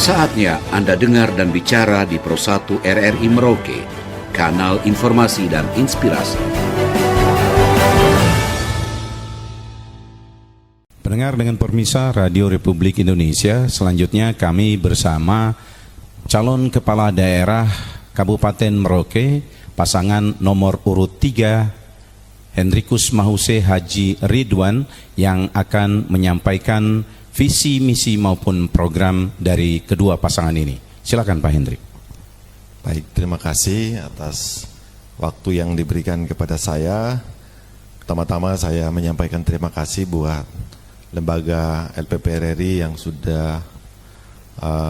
Saatnya Anda dengar dan bicara di Pro 1 RRI Merauke, kanal informasi dan inspirasi. Pendengar dengan permisa Radio Republik Indonesia, selanjutnya kami bersama calon kepala daerah Kabupaten Merauke, pasangan nomor urut 3, Hendrikus Mahuse Haji Ridwan, yang akan menyampaikan visi, misi maupun program dari kedua pasangan ini. Silakan Pak Hendrik. Baik, terima kasih atas waktu yang diberikan kepada saya. Pertama-tama saya menyampaikan terima kasih buat lembaga LPPRRI yang sudah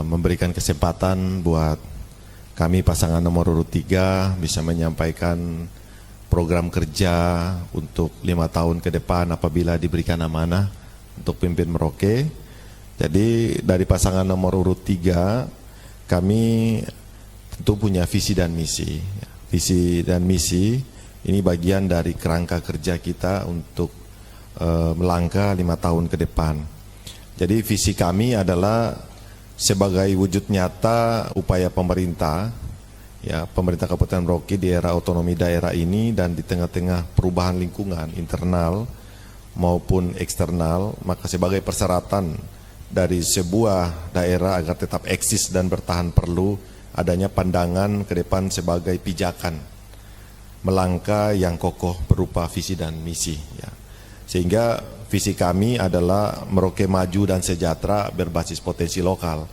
memberikan kesempatan buat kami pasangan nomor urut 3 bisa menyampaikan program kerja untuk 5 tahun ke depan apabila diberikan amanah untuk pimpin Merauke. Jadi dari pasangan nomor urut 3 kami tentu punya visi dan misi. Visi dan misi ini bagian dari kerangka kerja kita untuk melangkah 5 tahun ke depan. Jadi visi kami adalah sebagai wujud nyata upaya pemerintah, ya, pemerintah Kabupaten Merauke di era otonomi daerah ini dan di tengah-tengah perubahan lingkungan internal maupun eksternal, maka sebagai persyaratan dari sebuah daerah agar tetap eksis dan bertahan perlu adanya pandangan ke depan sebagai pijakan melangkah yang kokoh berupa visi dan misi, ya. Sehingga visi kami adalah Merauke maju dan sejahtera berbasis potensi lokal.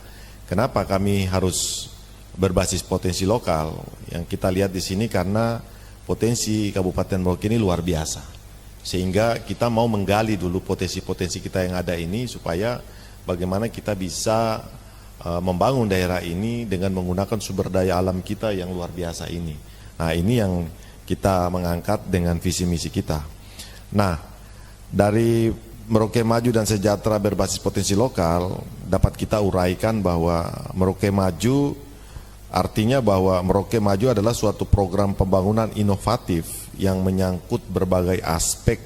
Kenapa kami harus berbasis potensi lokal? Yang kita lihat di sini karena potensi Kabupaten Merauke ini luar biasa. Sehingga kita mau menggali dulu potensi-potensi kita yang ada ini supaya bagaimana kita bisa membangun daerah ini dengan menggunakan sumber daya alam kita yang luar biasa ini. Nah, ini yang kita mengangkat dengan visi misi kita. Nah, dari Merauke maju dan sejahtera berbasis potensi lokal dapat kita uraikan bahwa Merauke maju artinya bahwa Merauke maju adalah suatu program pembangunan inovatif yang menyangkut berbagai aspek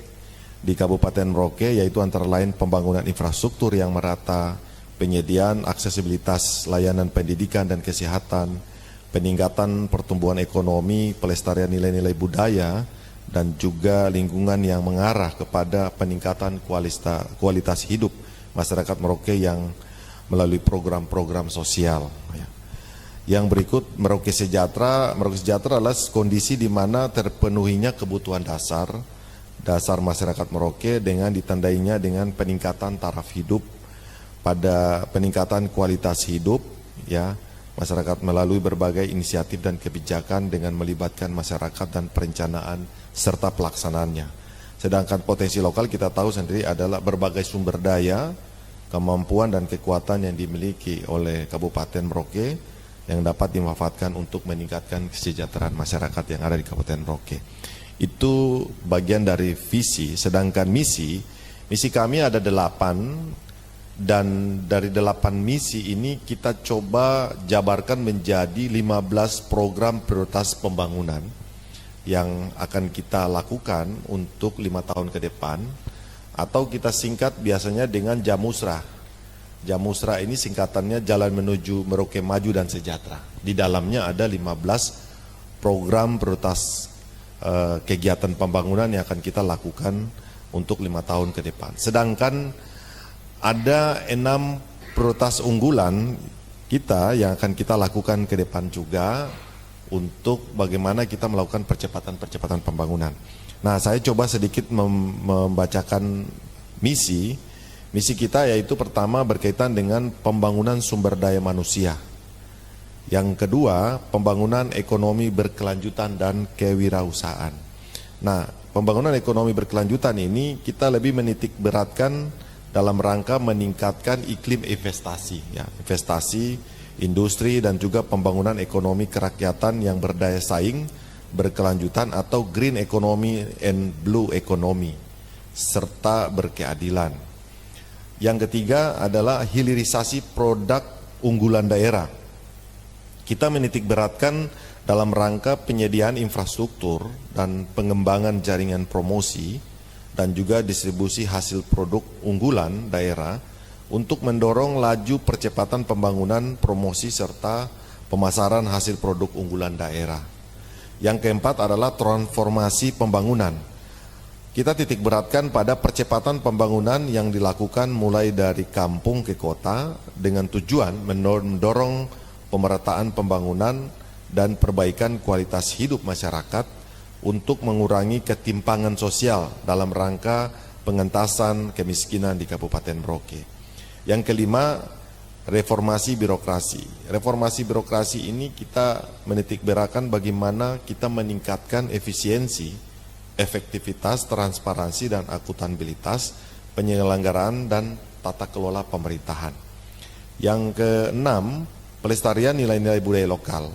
di Kabupaten Merauke, yaitu antara lain pembangunan infrastruktur yang merata, penyediaan aksesibilitas layanan pendidikan dan kesehatan, peningkatan pertumbuhan ekonomi, pelestarian nilai-nilai budaya, dan juga lingkungan yang mengarah kepada peningkatan kualitas hidup masyarakat Merauke yang melalui program-program sosial. Yang berikut, Merauke Sejahtera. Merauke Sejahtera adalah kondisi di mana terpenuhinya kebutuhan dasar masyarakat Merauke dengan ditandainya dengan peningkatan taraf hidup, pada peningkatan kualitas hidup, ya, masyarakat melalui berbagai inisiatif dan kebijakan dengan melibatkan masyarakat dan perencanaan serta pelaksanaannya. Sedangkan potensi lokal kita tahu sendiri adalah berbagai sumber daya, kemampuan dan kekuatan yang dimiliki oleh Kabupaten Merauke yang dapat dimanfaatkan untuk meningkatkan kesejahteraan masyarakat yang ada di Kabupaten Merauke. Itu bagian dari visi. Sedangkan misi kami ada 8, dan dari 8 misi ini kita coba jabarkan menjadi 15 program prioritas pembangunan yang akan kita lakukan untuk 5 tahun ke depan, atau kita singkat biasanya dengan Jamusra. Jamusra ini singkatannya Jalan Menuju Merauke Maju dan Sejahtera. Di dalamnya ada 15 program prioritas kegiatan pembangunan yang akan kita lakukan untuk 5 tahun ke depan. Sedangkan ada 6 prioritas unggulan kita yang akan kita lakukan ke depan juga untuk bagaimana kita melakukan percepatan pembangunan. Nah, saya coba sedikit membacakan misi kita, yaitu pertama berkaitan dengan pembangunan sumber daya manusia. Yang kedua, pembangunan ekonomi berkelanjutan dan kewirausahaan. Nah, pembangunan ekonomi berkelanjutan ini kita lebih menitik beratkan dalam rangka meningkatkan iklim investasi, ya, investasi, industri dan juga pembangunan ekonomi kerakyatan yang berdaya saing, berkelanjutan atau green economy and blue economy, serta berkeadilan. Yang ketiga adalah hilirisasi produk unggulan daerah. Kita menitik beratkan dalam rangka penyediaan infrastruktur dan pengembangan jaringan promosi dan juga distribusi hasil produk unggulan daerah untuk mendorong laju percepatan pembangunan, promosi, serta pemasaran hasil produk unggulan daerah. Yang keempat adalah transformasi pembangunan. Kita titik beratkan pada percepatan pembangunan yang dilakukan mulai dari kampung ke kota dengan tujuan mendorong pemerataan pembangunan dan perbaikan kualitas hidup masyarakat untuk mengurangi ketimpangan sosial dalam rangka pengentasan kemiskinan di Kabupaten Merauke. Yang kelima, reformasi birokrasi. Reformasi birokrasi ini kita menitik beratkan bagaimana kita meningkatkan efisiensi, efektivitas, transparansi, dan akuntabilitas penyelenggaraan dan tata kelola pemerintahan. Yang keenam, pelestarian nilai-nilai budaya lokal.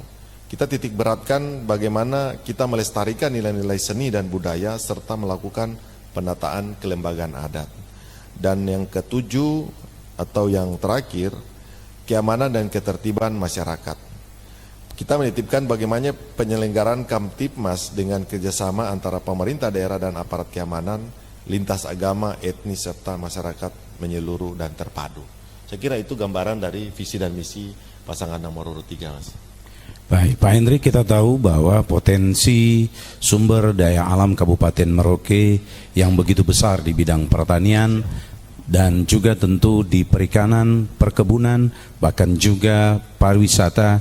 Kita titik beratkan bagaimana kita melestarikan nilai-nilai seni dan budaya serta melakukan penataan kelembagaan adat. Dan yang ketujuh atau yang terakhir, keamanan dan ketertiban masyarakat. Kita menitipkan bagaimana penyelenggaraan Kamtipmas dengan kerjasama antara pemerintah daerah dan aparat keamanan, lintas agama, etnis, serta masyarakat menyeluruh dan terpadu. Saya kira itu gambaran dari visi dan misi pasangan nomor urut 3, Mas. Baik, Pak Hendri, kita tahu bahwa potensi sumber daya alam Kabupaten Merauke yang begitu besar di bidang pertanian dan juga tentu di perikanan, perkebunan, bahkan juga pariwisata,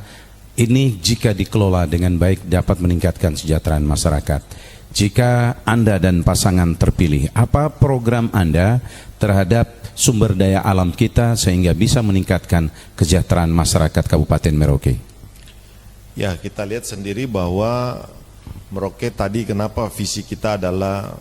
ini jika dikelola dengan baik dapat meningkatkan kesejahteraan masyarakat. Jika Anda dan pasangan terpilih, apa program Anda terhadap sumber daya alam kita sehingga bisa meningkatkan kesejahteraan masyarakat Kabupaten Merauke? Ya, kita lihat sendiri bahwa Merauke tadi kenapa visi kita adalah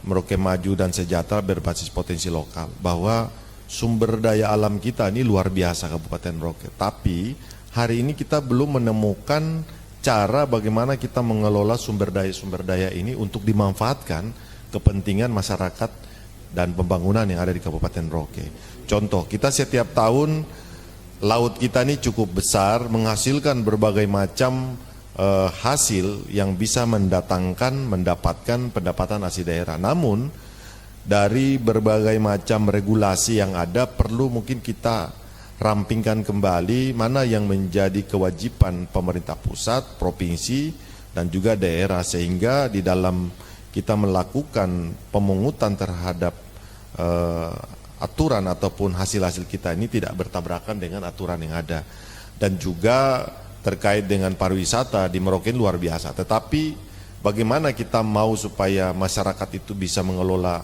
Merauke maju dan sejahtera berbasis potensi lokal, bahwa sumber daya alam kita ini luar biasa Kabupaten Merauke. Tapi hari ini kita belum menemukan cara bagaimana kita mengelola sumber daya ini untuk dimanfaatkan kepentingan masyarakat dan pembangunan yang ada di Kabupaten Merauke. Contoh, kita setiap tahun laut kita ini cukup besar, menghasilkan berbagai macam hasil yang bisa mendapatkan pendapatan asli daerah. Namun dari berbagai macam regulasi yang ada perlu mungkin kita rampingkan kembali mana yang menjadi kewajiban pemerintah pusat, provinsi, dan juga daerah, sehingga di dalam kita melakukan pemungutan terhadap aturan ataupun hasil-hasil kita ini tidak bertabrakan dengan aturan yang ada. Dan juga terkait dengan pariwisata di Merauke luar biasa, tetapi bagaimana kita mau supaya masyarakat itu bisa mengelola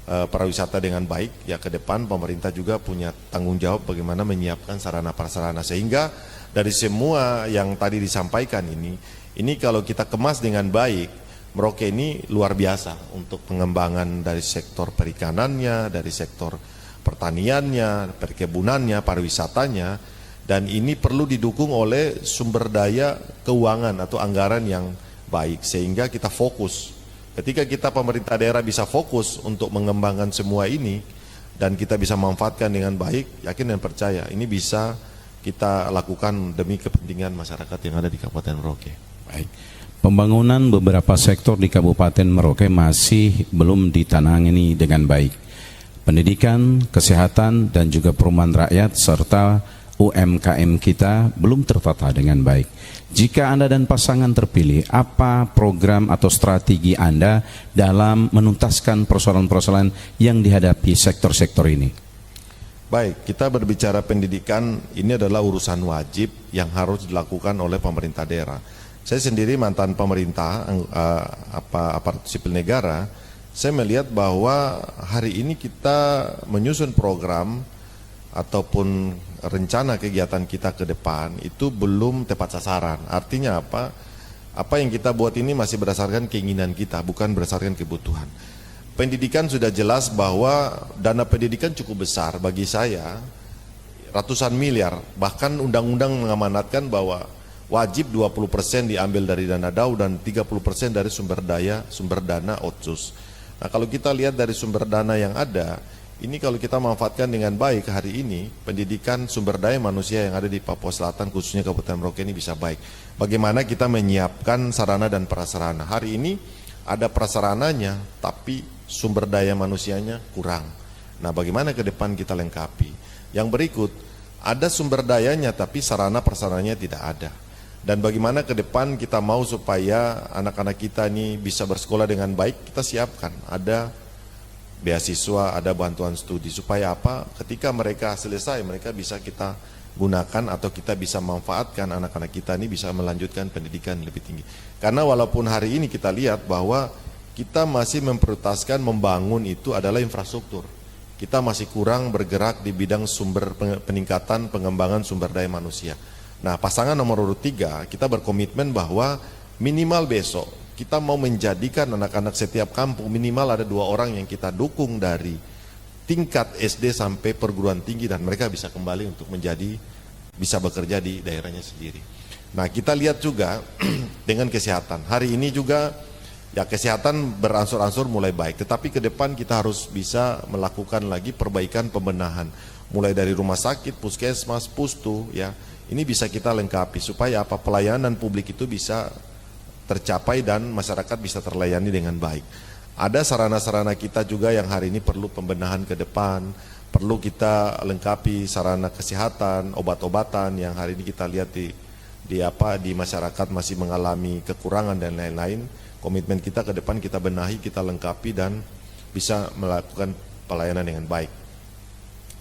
pariwisata dengan baik, ya ke depan pemerintah juga punya tanggung jawab bagaimana menyiapkan sarana prasarana, sehingga dari semua yang tadi disampaikan ini kalau kita kemas dengan baik, Merauke ini luar biasa untuk pengembangan dari sektor perikanannya, dari sektor pertaniannya, perkebunannya, pariwisatanya. Dan ini perlu didukung oleh sumber daya keuangan atau anggaran yang baik, sehingga kita fokus. Ketika kita pemerintah daerah bisa fokus untuk mengembangkan semua ini dan kita bisa manfaatkan dengan baik, yakin dan percaya ini bisa kita lakukan demi kepentingan masyarakat yang ada di Kabupaten Merauke. Baik. Pembangunan beberapa sektor di Kabupaten Merauke masih belum ditangani dengan baik. Pendidikan, kesehatan, dan juga perumahan rakyat serta UMKM kita belum tertata dengan baik. Jika Anda dan pasangan terpilih, apa program atau strategi Anda dalam menuntaskan persoalan-persoalan yang dihadapi sektor-sektor ini? Baik, kita berbicara pendidikan, ini adalah urusan wajib yang harus dilakukan oleh pemerintah daerah. Saya sendiri mantan pemerintah, aparatur sipil negara, saya melihat bahwa hari ini kita menyusun program ataupun rencana kegiatan kita ke depan itu belum tepat sasaran. Artinya apa? Apa yang kita buat ini masih berdasarkan keinginan kita, bukan berdasarkan kebutuhan. Pendidikan sudah jelas bahwa dana pendidikan cukup besar bagi saya, ratusan miliar. Bahkan undang-undang mengamanatkan bahwa wajib 20% diambil dari dana DAU dan 30% dari sumber dana otsus. Nah, kalau kita lihat dari sumber dana yang ada, ini kalau kita manfaatkan dengan baik hari ini, pendidikan sumber daya manusia yang ada di Papua Selatan, khususnya Kabupaten Merauke ini bisa baik. Bagaimana kita menyiapkan sarana dan prasarana. Hari ini ada prasarananya, tapi sumber daya manusianya kurang. Nah, bagaimana ke depan kita lengkapi? Yang berikut, ada sumber dayanya tapi sarana prasarananya tidak ada. Dan bagaimana ke depan kita mau supaya anak-anak kita ini bisa bersekolah dengan baik, kita siapkan. Ada beasiswa, ada bantuan studi. Supaya apa? Ketika mereka selesai, mereka bisa kita gunakan atau kita bisa manfaatkan anak-anak kita ini bisa melanjutkan pendidikan lebih tinggi. Karena walaupun hari ini kita lihat bahwa kita masih memprioritaskan membangun itu adalah infrastruktur. Kita masih kurang bergerak di bidang sumber peningkatan pengembangan sumber daya manusia. Nah, pasangan nomor urut 3 kita berkomitmen bahwa minimal besok kita mau menjadikan anak-anak setiap kampung minimal ada 2 orang yang kita dukung dari tingkat SD sampai perguruan tinggi dan mereka bisa kembali untuk bisa bekerja di daerahnya sendiri. Nah, kita lihat juga dengan kesehatan. Hari ini juga ya kesehatan beransur-ansur mulai baik, tetapi ke depan kita harus bisa melakukan lagi perbaikan pembenahan. Mulai dari rumah sakit, puskesmas, pustu ya. Ini bisa kita lengkapi supaya apa pelayanan publik itu bisa tercapai dan masyarakat bisa terlayani dengan baik. Ada sarana-sarana kita juga yang hari ini perlu pembenahan ke depan, perlu kita lengkapi sarana kesehatan, obat-obatan yang hari ini kita lihat di masyarakat masih mengalami kekurangan dan lain-lain. Komitmen kita ke depan kita benahi, kita lengkapi dan bisa melakukan pelayanan dengan baik.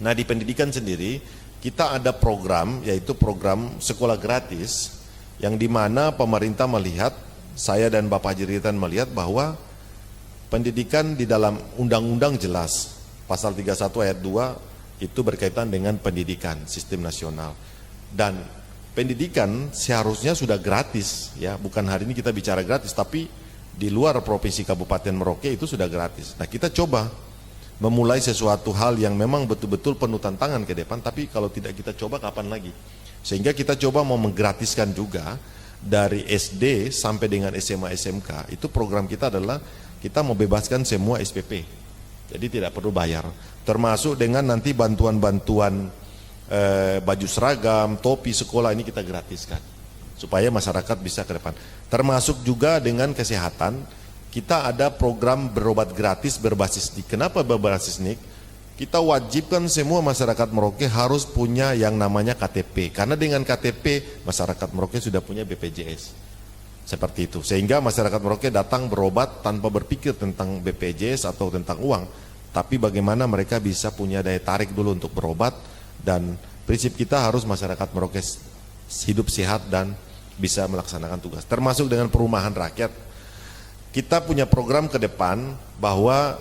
Nah, di pendidikan sendiri kita ada program yaitu program sekolah gratis yang dimana pemerintah melihat, saya dan Bapak Jeritan melihat bahwa pendidikan di dalam undang-undang jelas, pasal 31 ayat 2 itu berkaitan dengan pendidikan sistem nasional. Dan pendidikan seharusnya sudah gratis ya, bukan hari ini kita bicara gratis, tapi di luar provinsi Kabupaten Merauke itu sudah gratis. Nah, kita coba memulai sesuatu hal yang memang betul-betul penuh tantangan ke depan, tapi kalau tidak kita coba kapan lagi? Sehingga kita coba mau menggratiskan juga dari SD sampai dengan SMA SMK. Itu program kita adalah kita mau bebaskan semua SPP, jadi tidak perlu bayar, termasuk dengan nanti bantuan-bantuan baju seragam, topi sekolah ini kita gratiskan supaya masyarakat bisa ke depan. Termasuk juga dengan kesehatan, kita ada program berobat gratis berbasis NIK. Kenapa berbasis NIK? Kita wajibkan semua masyarakat Merauke harus punya yang namanya KTP, karena dengan KTP masyarakat Merauke sudah punya BPJS. Seperti itu, sehingga masyarakat Merauke datang berobat tanpa berpikir tentang BPJS atau tentang uang, tapi bagaimana mereka bisa punya daya tarik dulu untuk berobat. Dan prinsip kita harus masyarakat Merauke hidup sehat dan bisa melaksanakan tugas, termasuk dengan perumahan rakyat. Kita punya program ke depan bahwa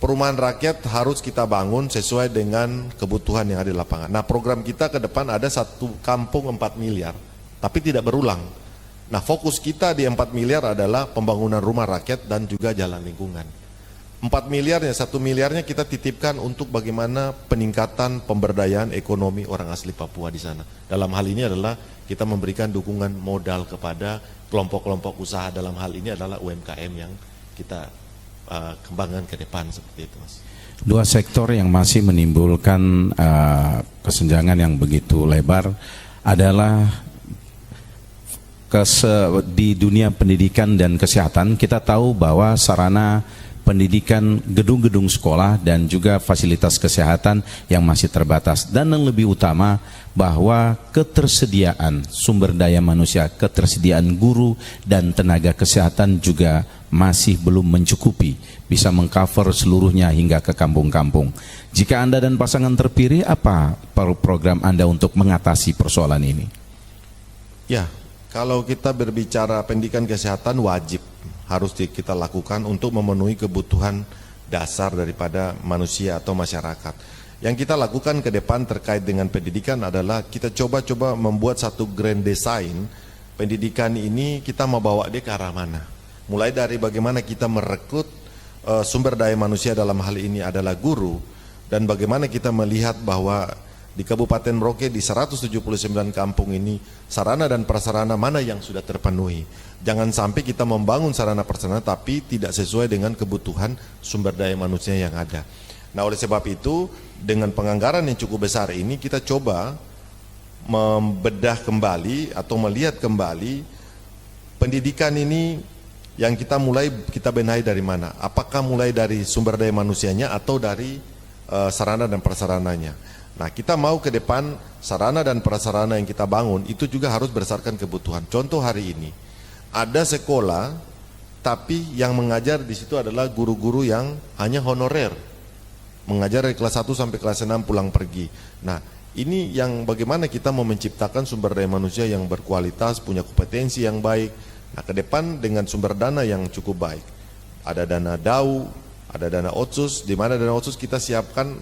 perumahan rakyat harus kita bangun sesuai dengan kebutuhan yang ada di lapangan. Nah, program kita ke depan ada 1 kampung 4 miliar, tapi tidak berulang. Nah, fokus kita di 4 miliar adalah pembangunan rumah rakyat dan juga jalan lingkungan. 4 miliarnya, 1 miliarnya kita titipkan untuk bagaimana peningkatan pemberdayaan ekonomi orang asli Papua di sana. Dalam hal ini adalah kita memberikan dukungan modal kepada kelompok-kelompok usaha, dalam hal ini adalah UMKM yang kita kembangkan ke depan seperti itu, Mas. 2 sektor yang masih menimbulkan kesenjangan yang begitu lebar adalah di dunia pendidikan dan kesehatan. Kita tahu bahwa sarana pendidikan, gedung-gedung sekolah dan juga fasilitas kesehatan yang masih terbatas, dan yang lebih utama bahwa ketersediaan sumber daya manusia, ketersediaan guru dan tenaga kesehatan juga masih belum mencukupi bisa mengcover seluruhnya hingga ke kampung-kampung. Jika Anda dan pasangan terpilih, apa program Anda untuk mengatasi persoalan ini? Ya, kalau kita berbicara pendidikan kesehatan wajib harus kita lakukan untuk memenuhi kebutuhan dasar daripada manusia atau masyarakat. Yang kita lakukan ke depan terkait dengan pendidikan adalah kita coba-coba membuat satu grand design pendidikan ini, kita mau bawa dia ke arah mana. Mulai dari bagaimana kita merekrut sumber daya manusia, dalam hal ini adalah guru, dan bagaimana kita melihat bahwa di Kabupaten Merauke di 179 kampung ini sarana dan prasarana mana yang sudah terpenuhi. Jangan sampai kita membangun sarana prasarana tapi tidak sesuai dengan kebutuhan sumber daya manusia yang ada. Nah, oleh sebab itu dengan penganggaran yang cukup besar ini kita coba membedah kembali atau melihat kembali pendidikan ini yang kita benahi dari mana. Apakah mulai dari sumber daya manusianya atau dari sarana dan prasarananya. Nah, kita mau ke depan sarana dan prasarana yang kita bangun itu juga harus berdasarkan kebutuhan. Contoh hari ini, ada sekolah tapi yang mengajar di situ adalah guru-guru yang hanya honorer. Mengajar dari kelas 1 sampai kelas 6 pulang pergi. Nah, ini yang bagaimana kita mau menciptakan sumber daya manusia yang berkualitas, punya kompetensi yang baik. Nah, ke depan dengan sumber dana yang cukup baik. Ada dana DAU, ada dana Otsus, di mana dana Otsus kita siapkan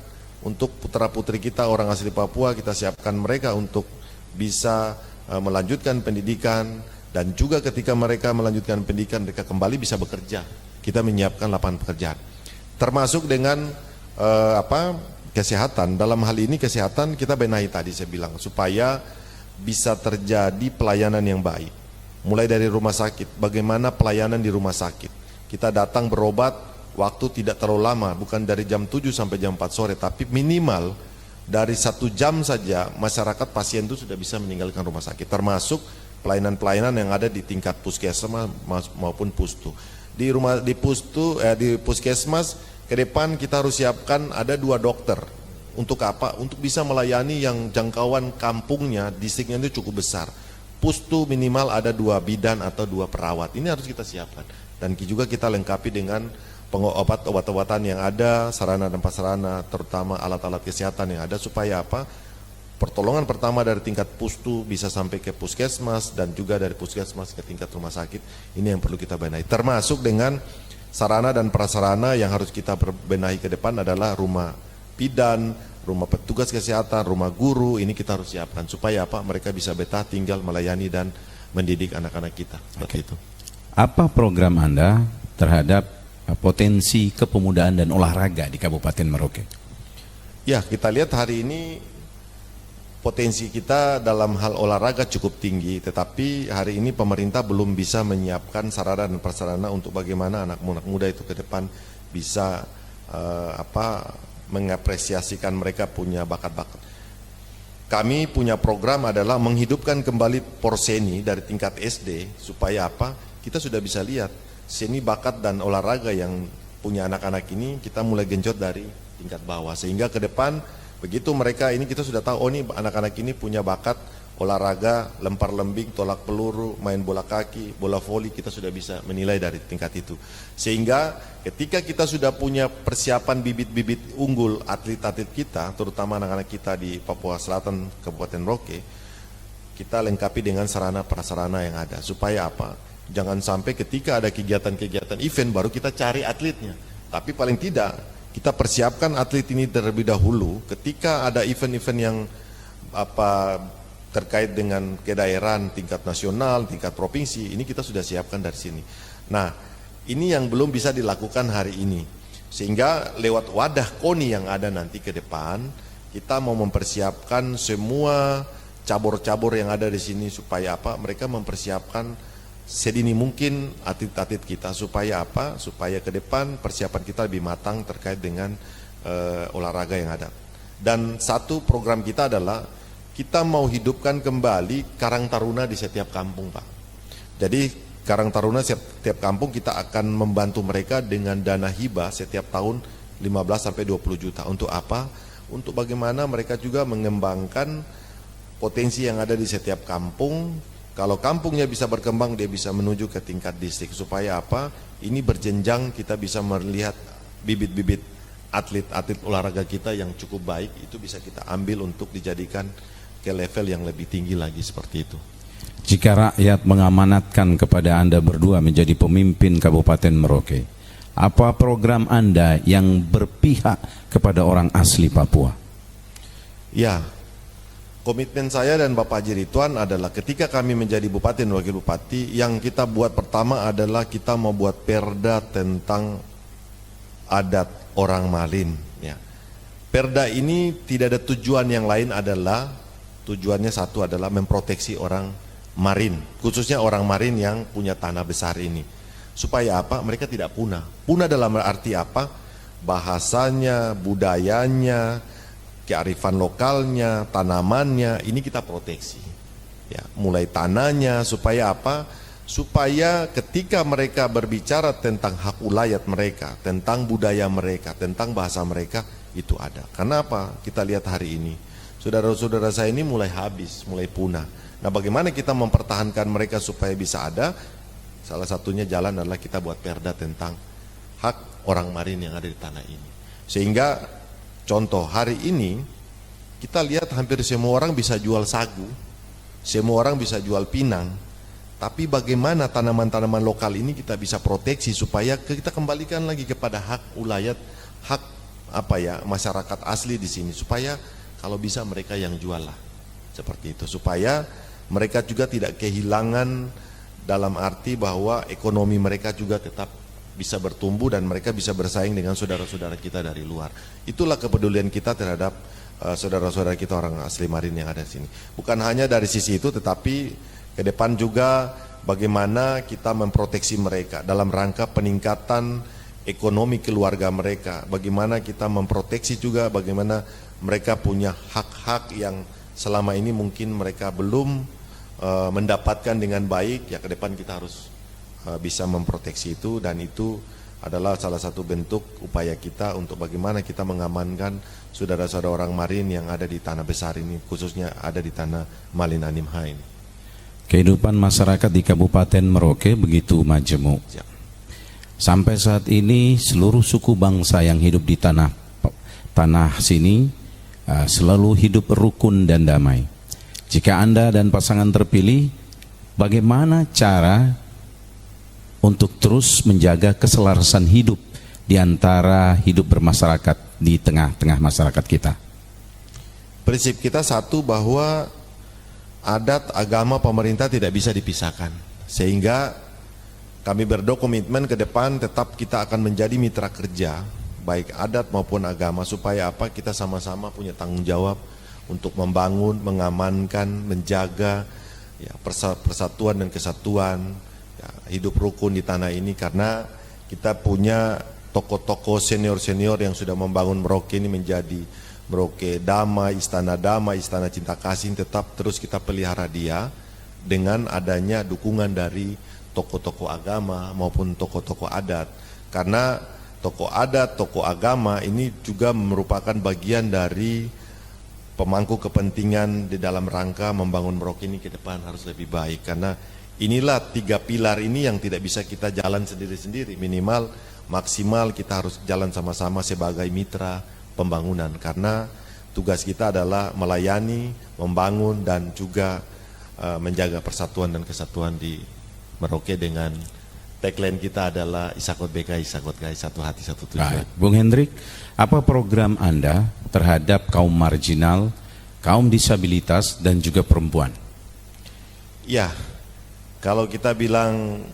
untuk putra-putri kita orang asli Papua, kita siapkan mereka untuk bisa melanjutkan pendidikan, dan juga ketika mereka melanjutkan pendidikan mereka kembali bisa bekerja. Kita menyiapkan lapangan pekerjaan. Termasuk dengan kesehatan. Dalam hal ini kesehatan kita benahi tadi saya bilang supaya bisa terjadi pelayanan yang baik. Mulai dari rumah sakit, bagaimana pelayanan di rumah sakit. Kita datang berobat, waktu tidak terlalu lama, bukan dari jam 7 sampai jam 4 sore, tapi minimal dari 1 jam saja masyarakat pasien itu sudah bisa meninggalkan rumah sakit, termasuk pelayanan-pelayanan yang ada di tingkat puskesmas maupun pustu. Di puskesmas ke depan kita harus siapkan ada 2 dokter. Untuk apa? Untuk bisa melayani yang jangkauan kampungnya, distriknya itu cukup besar. Pustu minimal ada 2 bidan atau 2 perawat. Ini harus kita siapkan. Dan juga kita lengkapi dengan obat-obatan yang ada, sarana dan prasarana, terutama alat-alat kesehatan yang ada, supaya apa? Pertolongan pertama dari tingkat pustu bisa sampai ke puskesmas, dan juga dari puskesmas ke tingkat rumah sakit. Ini yang perlu kita benahi. Termasuk dengan sarana dan prasarana yang harus kita benahi ke depan adalah rumah bidan, rumah petugas kesehatan, rumah guru. Ini kita harus siapkan supaya apa? Mereka bisa betah tinggal melayani dan mendidik anak-anak kita. Seperti itu. Apa program Anda terhadap potensi kepemudaan dan olahraga di Kabupaten Merauke? Ya, kita lihat hari ini potensi kita dalam hal olahraga cukup tinggi, tetapi hari ini pemerintah belum bisa menyiapkan sarana dan prasarana untuk bagaimana anak muda itu ke depan bisa mengapresiasikan mereka punya bakat-bakat. Kami punya program adalah menghidupkan kembali Porseni dari tingkat SD, supaya apa? Kita sudah bisa lihat seni bakat dan olahraga yang punya anak-anak ini kita mulai genjot dari tingkat bawah, sehingga ke depan begitu mereka ini kita sudah tahu, oh ini anak-anak ini punya bakat olahraga, lempar lembing, tolak peluru, main bola kaki, bola voli, kita sudah bisa menilai dari tingkat itu. Sehingga ketika kita sudah punya persiapan bibit-bibit unggul atlet-atlet kita, terutama anak-anak kita di Papua Selatan, Kabupaten Merauke, kita lengkapi dengan sarana prasarana yang ada. Supaya apa? Jangan sampai ketika ada kegiatan-kegiatan event baru kita cari atletnya. Tapi paling tidak kita persiapkan atlet ini terlebih dahulu ketika ada event-event yang terkait dengan kedaerahan tingkat nasional, tingkat provinsi, ini kita sudah siapkan dari sini. Nah, ini yang belum bisa dilakukan hari ini. Sehingga lewat wadah KONI yang ada nanti ke depan, kita mau mempersiapkan semua cabur-cabur yang ada di sini supaya apa? Mereka mempersiapkan sedini mungkin atlet-atlet kita supaya apa? Supaya ke depan persiapan kita lebih matang terkait dengan olahraga yang ada. Dan satu program kita adalah kita mau hidupkan kembali Karang Taruna di setiap kampung, Pak. Jadi Karang Taruna setiap kampung kita akan membantu mereka dengan dana hibah setiap tahun 15 sampai 20 juta. Untuk apa? Untuk bagaimana mereka juga mengembangkan potensi yang ada di setiap kampung. Kalau kampungnya bisa berkembang, dia bisa menuju ke tingkat distrik. Supaya apa? Ini berjenjang, kita bisa melihat bibit-bibit atlet-atlet olahraga kita yang cukup baik, itu bisa kita ambil untuk dijadikan ke level yang lebih tinggi lagi, seperti itu. Jika rakyat mengamanatkan kepada Anda berdua menjadi pemimpin Kabupaten Merauke, apa program Anda yang berpihak kepada orang asli Papua? Ya, komitmen saya dan Bapak Haji Ridwan adalah ketika kami menjadi bupati dan wakil bupati, yang kita buat pertama adalah kita mau buat perda tentang adat orang Malin. Ya. Perda ini tidak ada tujuan yang lain, adalah tujuannya satu adalah memproteksi orang Marin, khususnya orang Marin yang punya tanah besar ini. Supaya apa? Mereka tidak punah. Punah dalam arti apa? Bahasanya, budayanya, kearifan lokalnya, tanamannya, ini kita proteksi. Ya, mulai tanahnya, supaya apa? Supaya ketika mereka berbicara tentang hak ulayat mereka, tentang budaya mereka, tentang bahasa mereka, itu ada. Karena apa? Kita lihat hari ini, saudara-saudara saya ini mulai habis, mulai punah. Nah, bagaimana kita mempertahankan mereka supaya bisa ada? Salah satunya jalan adalah kita buat perda tentang hak orang Marin yang ada di tanah ini. Sehingga contoh hari ini kita lihat hampir semua orang bisa jual sagu, semua orang bisa jual pinang. Tapi bagaimana tanaman-tanaman lokal ini kita bisa proteksi supaya kita kembalikan lagi kepada hak ulayat, hak masyarakat asli di sini, supaya kalau bisa mereka yang jual lah, seperti itu, supaya mereka juga tidak kehilangan, dalam arti bahwa ekonomi mereka juga tetap bisa bertumbuh dan mereka bisa bersaing dengan saudara-saudara kita dari luar. Itulah kepedulian kita terhadap saudara-saudara kita orang asli Marin yang ada di sini. Bukan hanya dari sisi itu, tetapi ke depan juga bagaimana kita memproteksi mereka dalam rangka peningkatan ekonomi keluarga mereka. Bagaimana kita memproteksi juga bagaimana mereka punya hak-hak yang selama ini mungkin mereka belum mendapatkan dengan baik. Ya, ke depan kita harus bisa memproteksi itu, dan itu adalah salah satu bentuk upaya kita untuk bagaimana kita mengamankan saudara-saudara orang Marin yang ada di tanah besar ini, khususnya ada di tanah Malin Animha ini. Kehidupan masyarakat di Kabupaten Merauke begitu majemuk. Sampai saat ini seluruh suku bangsa yang hidup di tanah sini selalu hidup rukun dan damai. Jika Anda dan pasangan terpilih, bagaimana cara untuk terus menjaga keselarasan hidup di antara hidup bermasyarakat di tengah-tengah masyarakat kita? Prinsip kita satu, bahwa adat, agama, pemerintah tidak bisa dipisahkan. Sehingga kami berkomitmen ke depan tetap kita akan menjadi mitra kerja, baik adat maupun agama, supaya apa? Kita sama-sama punya tanggung jawab untuk membangun, mengamankan, menjaga ya, persatuan dan kesatuan, ya, hidup rukun di tanah ini. Karena kita punya tokoh-tokoh senior-senior yang sudah membangun Merauke ini menjadi Merauke damai, istana cinta kasih. Tetap terus kita pelihara dia dengan adanya dukungan dari tokoh-tokoh agama maupun tokoh-tokoh adat. Karena tokoh adat, tokoh agama ini juga merupakan bagian dari pemangku kepentingan di dalam rangka membangun Merauke ini ke depan harus lebih baik. Karena inilah 3 pilar ini yang tidak bisa kita jalan sendiri-sendiri. Minimal maksimal kita harus jalan sama-sama sebagai mitra pembangunan, karena tugas kita adalah melayani, membangun, dan juga menjaga persatuan dan kesatuan di Merauke dengan tagline kita adalah Isakot BK, Isakot Gai, satu hati, satu tujuan. Bung Hendrik, apa program Anda terhadap kaum marginal, kaum disabilitas, dan juga perempuan? Ya, kalau kita bilang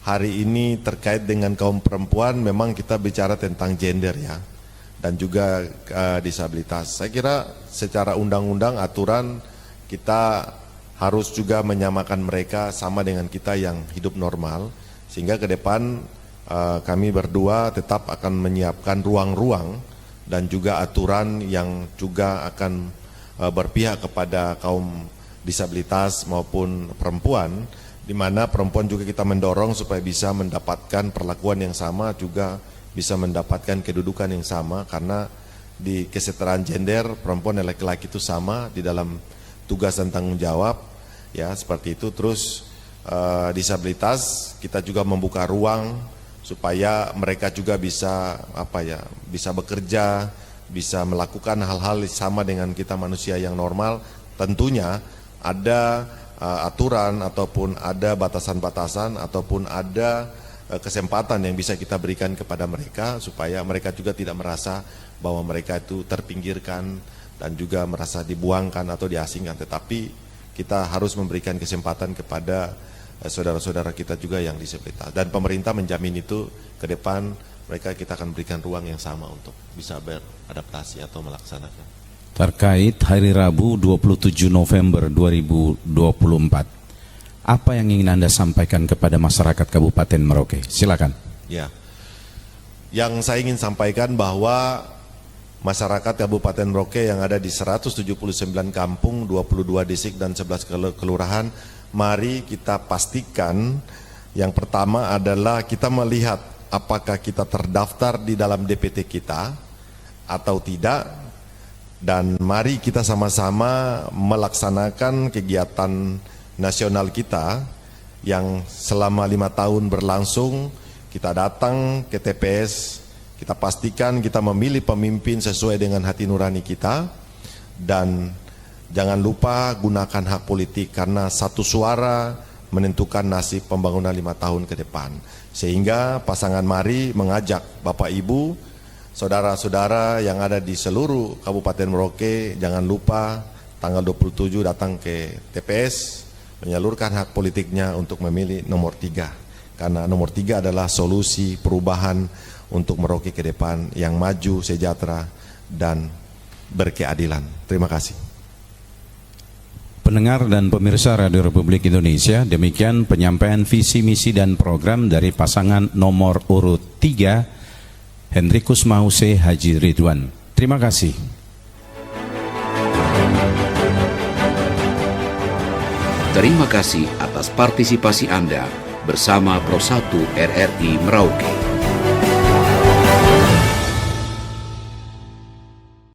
hari ini terkait dengan kaum perempuan, memang kita bicara tentang gender ya, dan juga disabilitas. Saya kira secara undang-undang aturan kita harus juga menyamakan mereka sama dengan kita yang hidup normal, sehingga ke depan kami berdua tetap akan menyiapkan ruang-ruang dan juga aturan yang juga akan berpihak kepada kaum disabilitas maupun perempuan, di mana perempuan juga kita mendorong supaya bisa mendapatkan perlakuan yang sama, juga bisa mendapatkan kedudukan yang sama. Karena di kesetaraan gender perempuan dan laki-laki itu sama di dalam tugas dan tanggung jawab ya, seperti itu. Terus disabilitas kita juga membuka ruang supaya mereka juga bisa bisa bekerja, bisa melakukan hal-hal sama dengan kita manusia yang normal. Tentunya ada aturan ataupun ada batasan-batasan ataupun ada kesempatan yang bisa kita berikan kepada mereka supaya mereka juga tidak merasa bahwa mereka itu terpinggirkan dan juga merasa dibuangkan atau diasingkan, tetapi kita harus memberikan kesempatan kepada saudara-saudara kita juga yang disabilitas, dan pemerintah menjamin itu ke depan mereka kita akan berikan ruang yang sama untuk bisa beradaptasi atau melaksanakan. Terkait hari Rabu 27 November 2024, apa yang ingin Anda sampaikan kepada masyarakat Kabupaten Merauke? Silakan. Ya, yang saya ingin sampaikan bahwa masyarakat Kabupaten Merauke yang ada di 179 kampung, 22 distrik dan 11 kelurahan, mari kita pastikan yang pertama adalah kita melihat apakah kita terdaftar di dalam DPT kita, atau tidak, dan mari kita sama-sama melaksanakan kegiatan nasional kita yang selama 5 tahun berlangsung. Kita datang ke TPS, kita pastikan kita memilih pemimpin sesuai dengan hati nurani kita, dan jangan lupa gunakan hak politik karena satu suara menentukan nasib pembangunan 5 tahun ke depan. Sehingga pasangan Mari mengajak Bapak Ibu, saudara-saudara yang ada di seluruh Kabupaten Merauke, jangan lupa tanggal 27 datang ke TPS, menyalurkan hak politiknya untuk memilih nomor 3. Karena nomor 3 adalah solusi perubahan untuk Merauke ke depan yang maju, sejahtera, dan berkeadilan. Terima kasih. Pendengar dan pemirsa Radio Republik Indonesia, demikian penyampaian visi, misi, dan program dari pasangan nomor urut 3, Hendrikus Mause Haji Ridwan. Terima kasih. Terima kasih atas partisipasi Anda bersama Pro 1 RRI Merauke.